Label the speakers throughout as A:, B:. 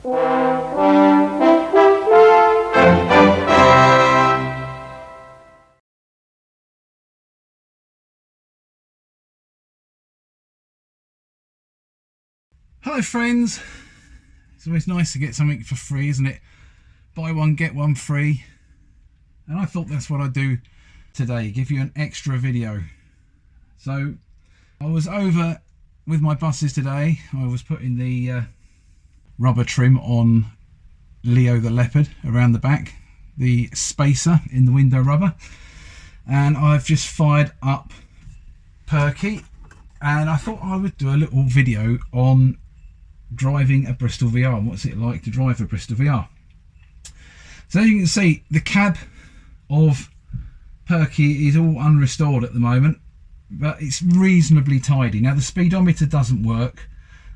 A: Hello friends, it's always nice to get something for free, isn't it? Buy one get one free, and I thought that's what I'd do today, give you an extra video. So I was over with my buses today. I was putting the rubber trim on Leo the Leopard around the back, the spacer in the window rubber, and I've just fired up Perky, and I thought I would do a little video on driving a Bristol VR. What's it like to drive a Bristol VR? So as you can see, the cab of Perky is all unrestored at the moment, but it's reasonably tidy. Now the speedometer doesn't work.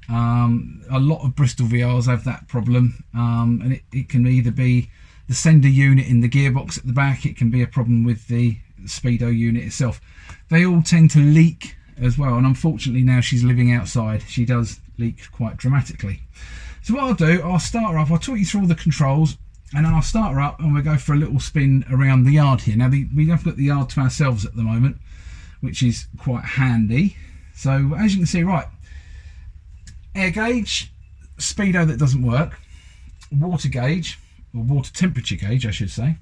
A: A lot of Bristol VRs have that problem, and it can either be the sender unit in the gearbox at the back, it can be a problem with the speedo unit itself. They all tend to leak as well, and unfortunately now she's living outside, she does leak quite dramatically. So what I'll do, I'll start her up, I'll talk you through all the controls, and then I'll start her up and we'll go for a little spin around the yard here. Now we have got the yard to ourselves at the moment, which is quite handy. So as you can see, right, air gauge, speedo that doesn't work, water gauge, or water temperature gauge I should say.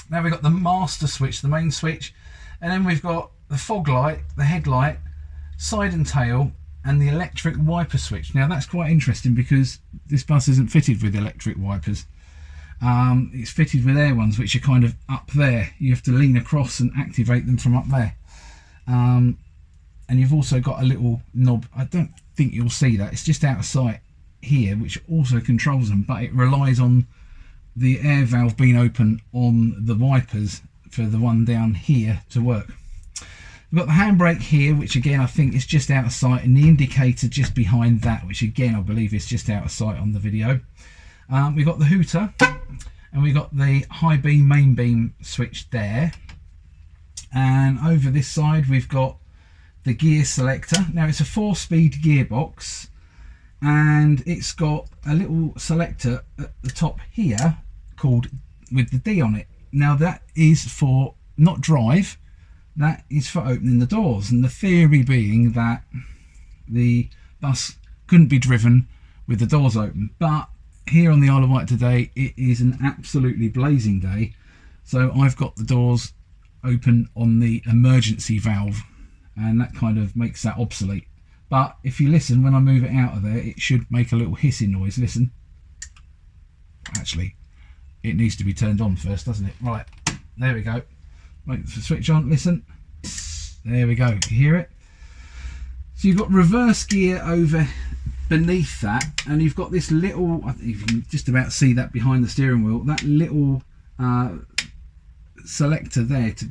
A: Now we've got the master switch, the main switch, and then we've got the fog light, the headlight, side and tail, and the electric wiper switch. Now that's quite interesting because this bus isn't fitted with electric wipers. It's fitted with air ones, which are kind of up there. You have to lean across and activate them from up there. And you've also got a little knob. I don't think you'll see that. It's just out of sight here, which also controls them, but it relies on the air valve being open on the wipers for the one down here to work. We've got the handbrake here, which again I think is just out of sight, and the indicator just behind that, which again I believe is just out of sight on the video. We've got the hooter, and we've got the high beam, main beam switch there. And over this side we've got the gear selector. Now it's a 4-speed gearbox, and it's got a little selector at the top here called with the D on it. Now that is for not drive, that is for opening the doors, and the theory being that the bus couldn't be driven with the doors open. But here on the Isle of Wight today it is an absolutely blazing day, so I've got the doors open on the emergency valve, and that kind of makes that obsolete. But if you listen, when I move it out of there, it should make a little hissing noise. Listen. Actually, it needs to be turned on first, doesn't it? Right, there we go. Wait for the switch on, listen. There we go, you hear it? So you've got reverse gear over beneath that, and you've got this little, I think you can just about see that behind the steering wheel, that little selector there to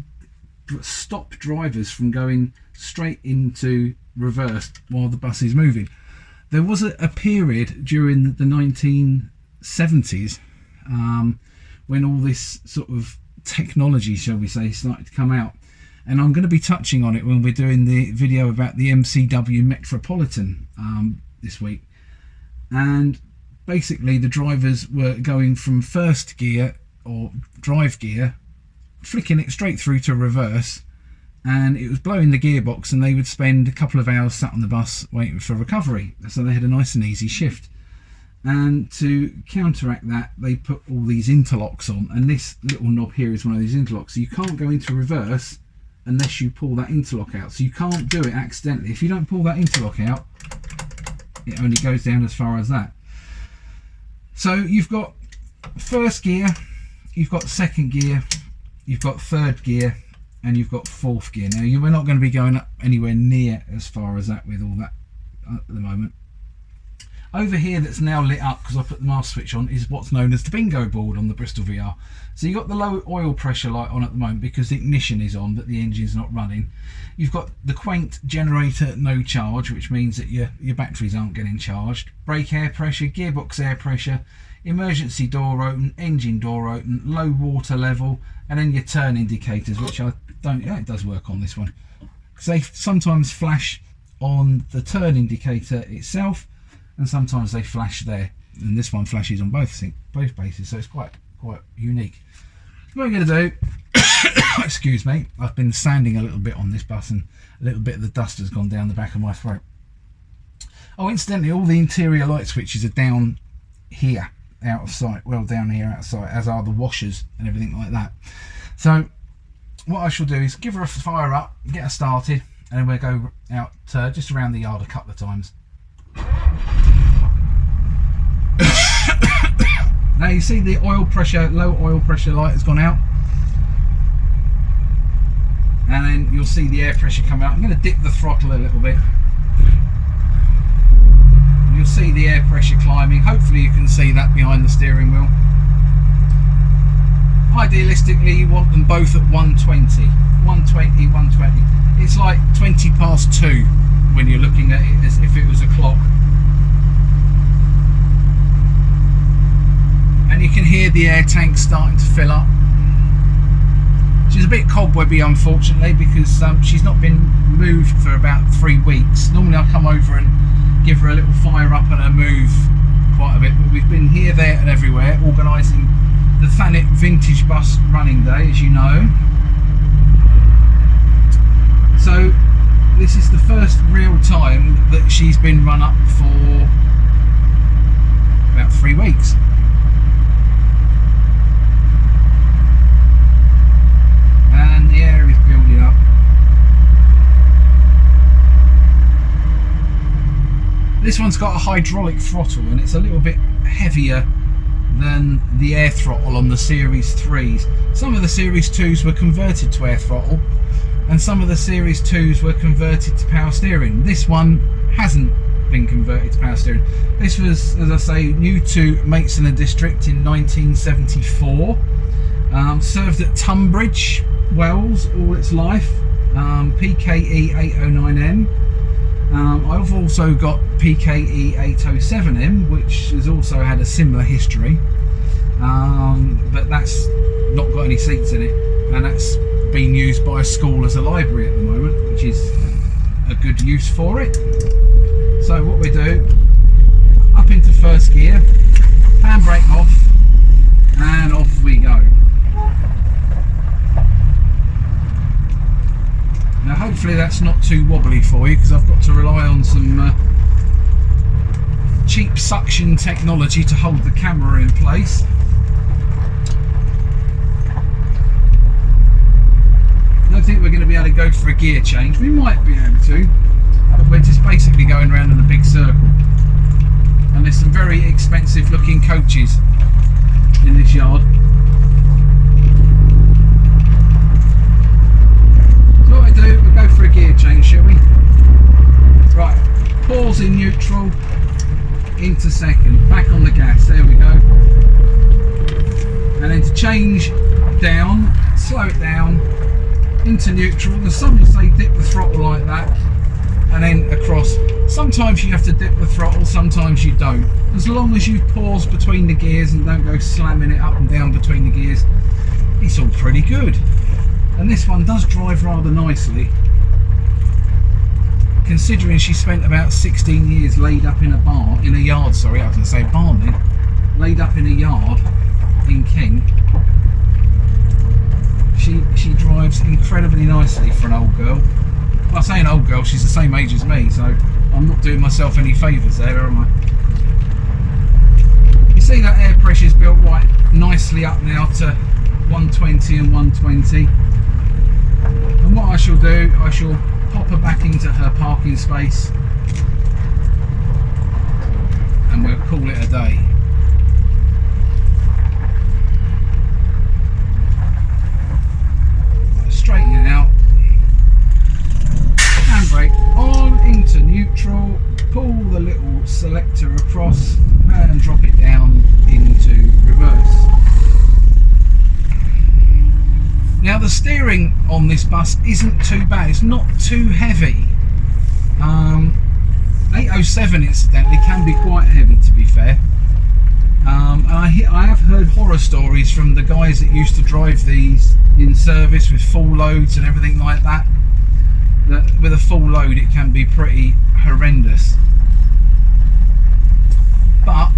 A: stop drivers from going straight into reverse while the bus is moving. There was a period during the 1970s when all this sort of technology, shall we say, started to come out, and I'm going to be touching on it when we're doing the video about the MCW Metropolitan this week. And basically the drivers were going from first gear or drive gear, flicking it straight through to reverse, and it was blowing the gearbox, and they would spend a couple of hours sat on the bus waiting for recovery, so they had a nice and easy shift. And to counteract that, they put all these interlocks on, and this little knob here is one of these interlocks, so you can't go into reverse unless you pull that interlock out. So you can't do it accidentally. If you don't pull that interlock out, it only goes down as far as that. So you've got first gear, you've got second gear, you've got third gear, and you've got fourth gear. Now we're not going to be going up anywhere near as far as that with all that at the moment. Over here, that's now lit up because I put the master switch on, is what's known as the bingo board on the Bristol VR. So you've got the low oil pressure light on at the moment because the ignition is on but the engine's not running. You've got the quaint generator no charge, which means that your batteries aren't getting charged. Brake air pressure, gearbox air pressure, emergency door open, engine door open, low water level, and then your turn indicators, which I don't, yeah, it does work on this one, because they sometimes flash on the turn indicator itself and sometimes they flash there. and this one flashes on both bases, so it's quite unique. What I'm going to do, excuse me, I've been sanding a little bit on this bus and a little bit of the dust has gone down the back of my throat. Oh, incidentally, all the interior light switches are down here out of sight, well down here out of sight, as are the washers and everything like that. So what I shall do is give her a fire up, get her started, and then we'll go out just around the yard a couple of times. Now you see the oil pressure, low oil pressure light has gone out, and then you'll see the air pressure come out. I'm going to dip the throttle a little bit. You'll see the air pressure climbing. Hopefully you can see that behind the steering wheel. Idealistically you want them both at 120, 120, 120. It's like 20 past 2 when you're looking at it as if it was a clock. And you can hear the air tank starting to fill up. She's a bit cobwebby, unfortunately, because she's not been moved for about 3 weeks. Normally I come over and give her a little fire up and her move quite a bit, but we've been here, there and everywhere organising the Thanet Vintage Bus Running Day, as you know. So this is the first real time that she's been run up for about 3 weeks. And the air is building up. This one's got a hydraulic throttle and it's a little bit heavier than the air throttle on the Series 3s. Some of the Series 2s were converted to air throttle and some of the Series 2s were converted to power steering. This one hasn't been converted to power steering. This was, as I say, new to Maidstone and District in 1974. Served at Tunbridge Wells all its life. PKE809M. I've also got PKE807M, which has also had a similar history, but that's not got any seats in it, and that's being used by a school as a library at the moment, which is a good use for it. So what we do, up into first gear, handbrake off, and off we go. Now hopefully that's not too wobbly for you, because I've got to rely on some cheap suction technology to hold the camera in place. I don't think we're going to be able to go for a gear change. We might be able to, but we're just basically going around in a big circle. And there's some very expensive looking coaches in this yard. We'll go for a gear change, shall we? Right, pause in neutral, into second, back on the gas, there we go. And then to change down, slow it down, into neutral, and some say dip the throttle like that, and then across. Sometimes you have to dip the throttle, sometimes you don't. As long as you pause between the gears and don't go slamming it up and down between the gears, it's all pretty good. And this one does drive rather nicely, considering she spent about 16 years laid up in a yard, sorry, I was going to say barn then, laid up in a yard in Kent. She drives incredibly nicely for an old girl. Well, I say an old girl, she's the same age as me, so I'm not doing myself any favours there, am I? You see that air pressure's built right nicely up now to 120 and 120. And what I shall do, I shall pop her back into her parking space and we'll call it a day. Straighten it out, handbrake on, into neutral, pull the little selector across and drop it down into reverse. Now the steering on this bus isn't too bad, it's not too heavy. 807 incidentally can be quite heavy, to be fair. And I have heard horror stories from the guys that used to drive these in service with full loads and everything like that, that with a full load it can be pretty horrendous. But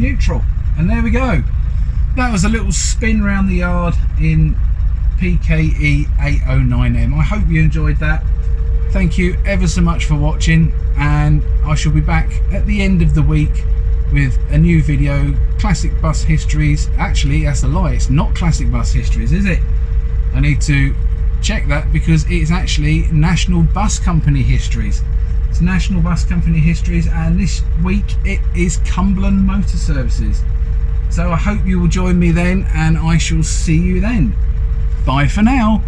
A: neutral. And there we go. That was a little spin around the yard in PKE809M. I hope you enjoyed that. Thank you ever so much for watching, and I shall be back at the end of the week with a new video. Classic bus histories. Actually, that's a lie, it's not classic bus histories, is it? I need to check that, because it's actually National Bus Company histories. It's National Bus Company histories, and this week it is Cumberland Motor Services. So I hope you will join me then, and I shall see you then. Bye for now.